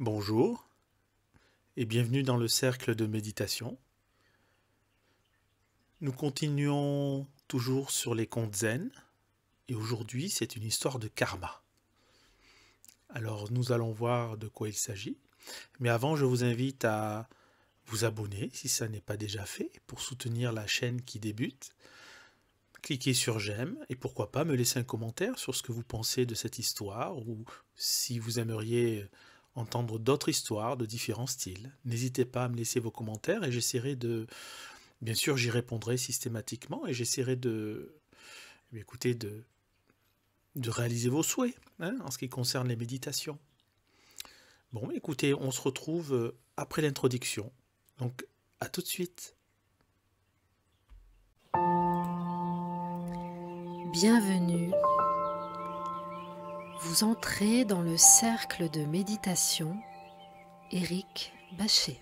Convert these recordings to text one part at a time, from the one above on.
Bonjour et bienvenue dans le cercle de méditation. Nous continuons toujours sur les contes zen et aujourd'hui c'est une histoire de karma. Alors nous allons voir de quoi il s'agit, mais avant je vous invite à vous abonner si ça n'est pas déjà fait pour soutenir la chaîne qui débute. Cliquez sur j'aime et pourquoi pas me laisser un commentaire sur ce que vous pensez de cette histoire ou si vous aimeriez entendre d'autres histoires de différents styles. N'hésitez pas à me laisser vos commentaires et j'essaierai de... Bien sûr, j'y répondrai systématiquement et j'essaierai écoutez, de réaliser vos souhaits en ce qui concerne les méditations. Bon, écoutez, on se retrouve après l'introduction. Donc, à tout de suite. Bienvenue. Vous entrez dans le cercle de méditation Éric Bachet.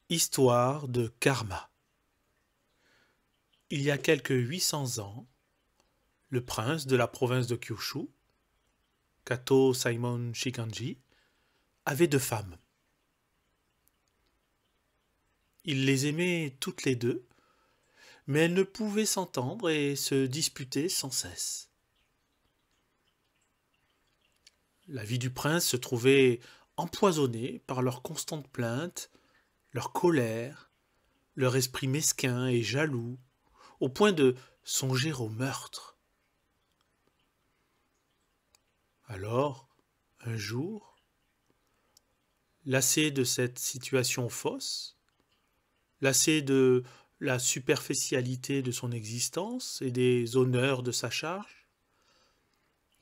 Histoire de karma. Il y a quelques 800 ans, le prince de la province de Kyushu, Kato Simon Shikanji, avait 2 femmes. Il les aimait toutes les 2, mais elles ne pouvaient s'entendre et se disputer sans cesse. La vie du prince se trouvait empoisonnée par leurs constantes plaintes, leur colère, leur esprit mesquin et jaloux, au point de songer au meurtre. Alors, un jour, lassé de cette situation fausse, lassé de la superficialité de son existence et des honneurs de sa charge,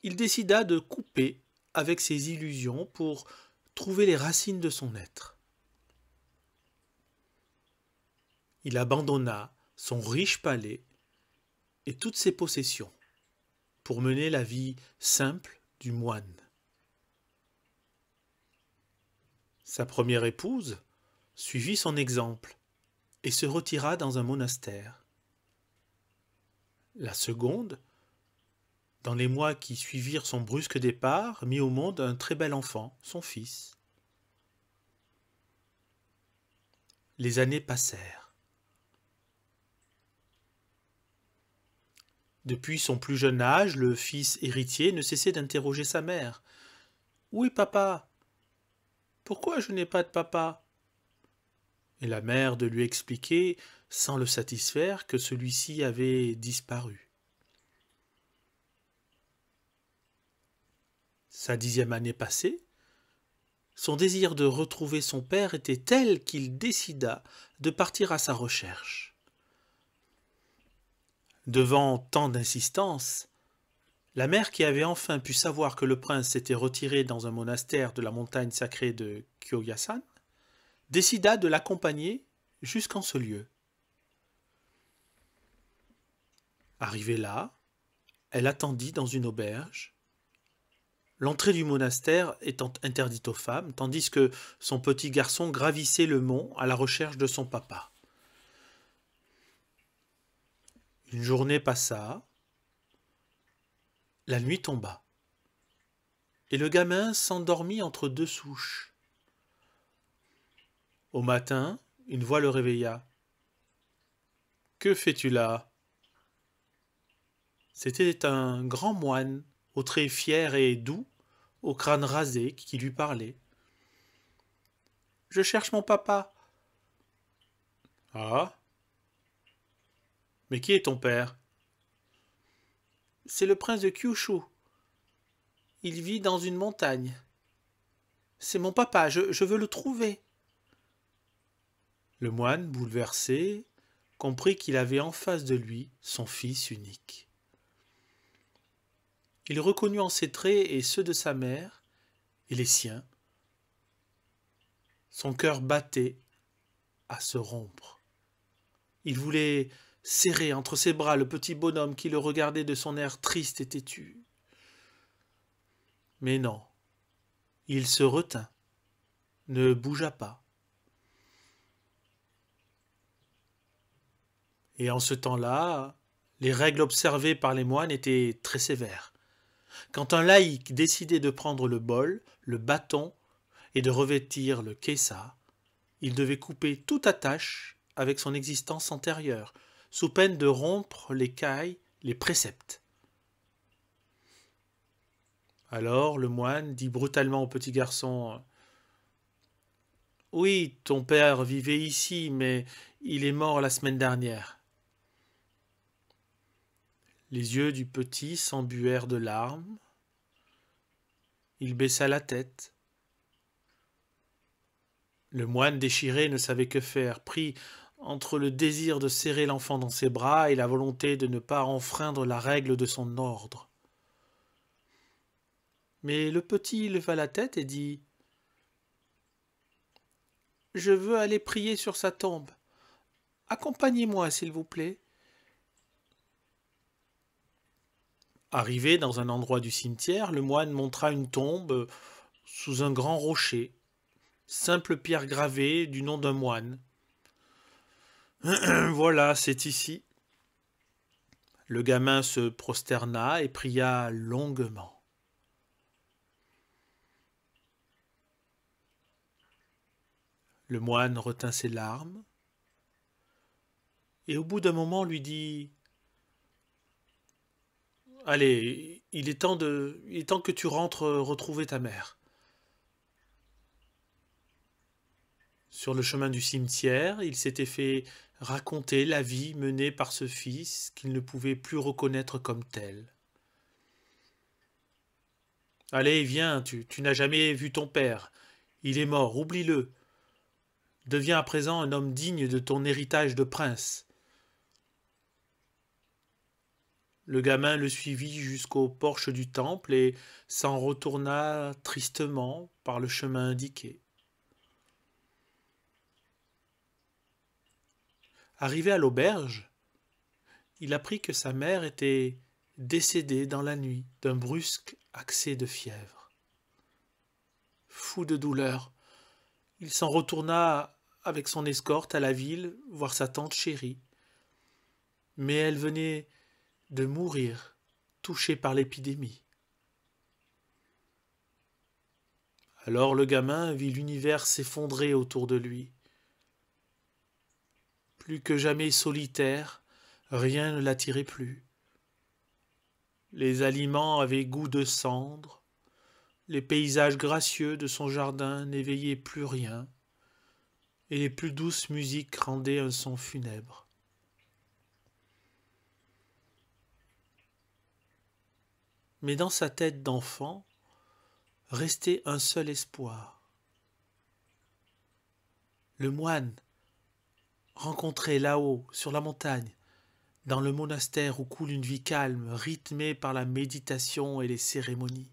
il décida de couper avec ses illusions pour trouver les racines de son être. Il abandonna son riche palais et toutes ses possessions pour mener la vie simple du moine. Sa première épouse suivit son exemple et se retira dans un monastère. La seconde, dans les mois qui suivirent son brusque départ, mit au monde un très bel enfant, son fils. Les années passèrent. Depuis son plus jeune âge, le fils héritier ne cessait d'interroger sa mère. « Où est papa ? Pourquoi je n'ai pas de papa ?» Et la mère de lui expliquer, sans le satisfaire, que celui-ci avait disparu. Sa 10e année passée, son désir de retrouver son père était tel qu'il décida de partir à sa recherche. Devant tant d'insistance, la mère qui avait enfin pu savoir que le prince s'était retiré dans un monastère de la montagne sacrée de Kyoyasan, décida de l'accompagner jusqu'en ce lieu. Arrivée là, elle attendit dans une auberge, l'entrée du monastère étant interdite aux femmes, tandis que son petit garçon gravissait le mont à la recherche de son papa. Une journée passa, la nuit tomba, et le gamin s'endormit entre 2 souches. Au matin, une voix le réveilla. « Que fais-tu là ?» C'était un grand moine, aux traits fiers et doux, au crâne rasé, qui lui parlait. « Je cherche mon papa. »« Ah ? Mais qui est ton père ?»« C'est le prince de Kyushu. Il vit dans une montagne. C'est mon papa, je veux le trouver. » Le moine, bouleversé, comprit qu'il avait en face de lui son fils unique. Il reconnut en ses traits et ceux de sa mère, et les siens. Son cœur battait à se rompre. Il voulait serrer entre ses bras le petit bonhomme qui le regardait de son air triste et têtu. Mais non, il se retint, ne bougea pas. Et en ce temps-là, les règles observées par les moines étaient très sévères. Quand un laïc décidait de prendre le bol, le bâton et de revêtir le kessa, il devait couper toute attache avec son existence antérieure, sous peine de rompre les cailles, les préceptes. Alors le moine dit brutalement au petit garçon: « Oui, ton père vivait ici, mais il est mort la semaine dernière. » Les yeux du petit s'embuèrent de larmes. Il baissa la tête. Le moine déchiré ne savait que faire, pris entre le désir de serrer l'enfant dans ses bras et la volonté de ne pas enfreindre la règle de son ordre. Mais le petit leva la tête et dit: « Je veux aller prier sur sa tombe. Accompagnez-moi, s'il vous plaît. » Arrivé dans un endroit du cimetière, le moine montra une tombe sous un grand rocher, simple pierre gravée du nom d'un moine. « Voilà, c'est ici. » Le gamin se prosterna et pria longuement. Le moine retint ses larmes et au bout d'un moment lui dit: « Allez, il est temps que tu rentres retrouver ta mère. » Sur le chemin du cimetière, il s'était fait raconter la vie menée par ce fils qu'il ne pouvait plus reconnaître comme tel. « Allez, viens, tu n'as jamais vu ton père. Il est mort, oublie-le. Deviens à présent un homme digne de ton héritage de prince. » Le gamin le suivit jusqu'au porche du temple et s'en retourna tristement par le chemin indiqué. Arrivé à l'auberge, il apprit que sa mère était décédée dans la nuit d'un brusque accès de fièvre. Fou de douleur, il s'en retourna avec son escorte à la ville voir sa tante chérie. Mais elle venait de mourir, touchée par l'épidémie. Alors le gamin vit l'univers s'effondrer autour de lui. Plus que jamais solitaire, rien ne l'attirait plus. Les aliments avaient goût de cendre, les paysages gracieux de son jardin n'éveillaient plus rien, et les plus douces musiques rendaient un son funèbre. Mais dans sa tête d'enfant restait un seul espoir. Le moine, rencontré là-haut, sur la montagne, dans le monastère où coule une vie calme, rythmée par la méditation et les cérémonies.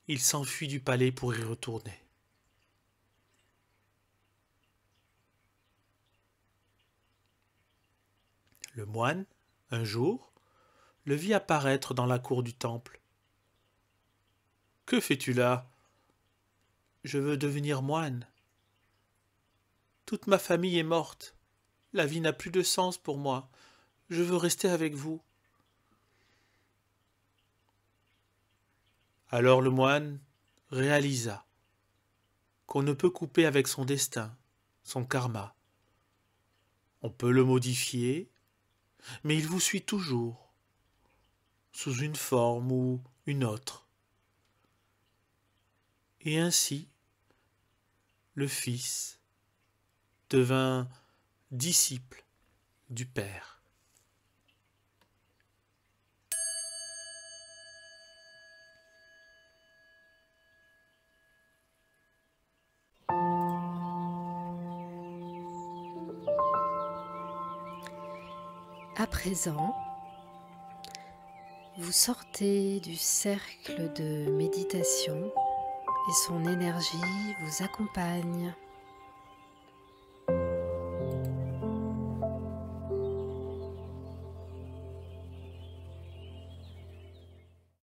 Il s'enfuit du palais pour y retourner. Le moine, un jour, le vit apparaître dans la cour du temple. « Que fais-tu là ? » ?»« Je veux devenir moine. Toute ma famille est morte. La vie n'a plus de sens pour moi. Je veux rester avec vous. » Alors le moine réalisa qu'on ne peut couper avec son destin, son karma. On peut le modifier, mais il vous suit toujours, sous une forme ou une autre. Et ainsi, le Fils devint disciple du Père. À présent, vous sortez du cercle de méditation et son énergie vous accompagne.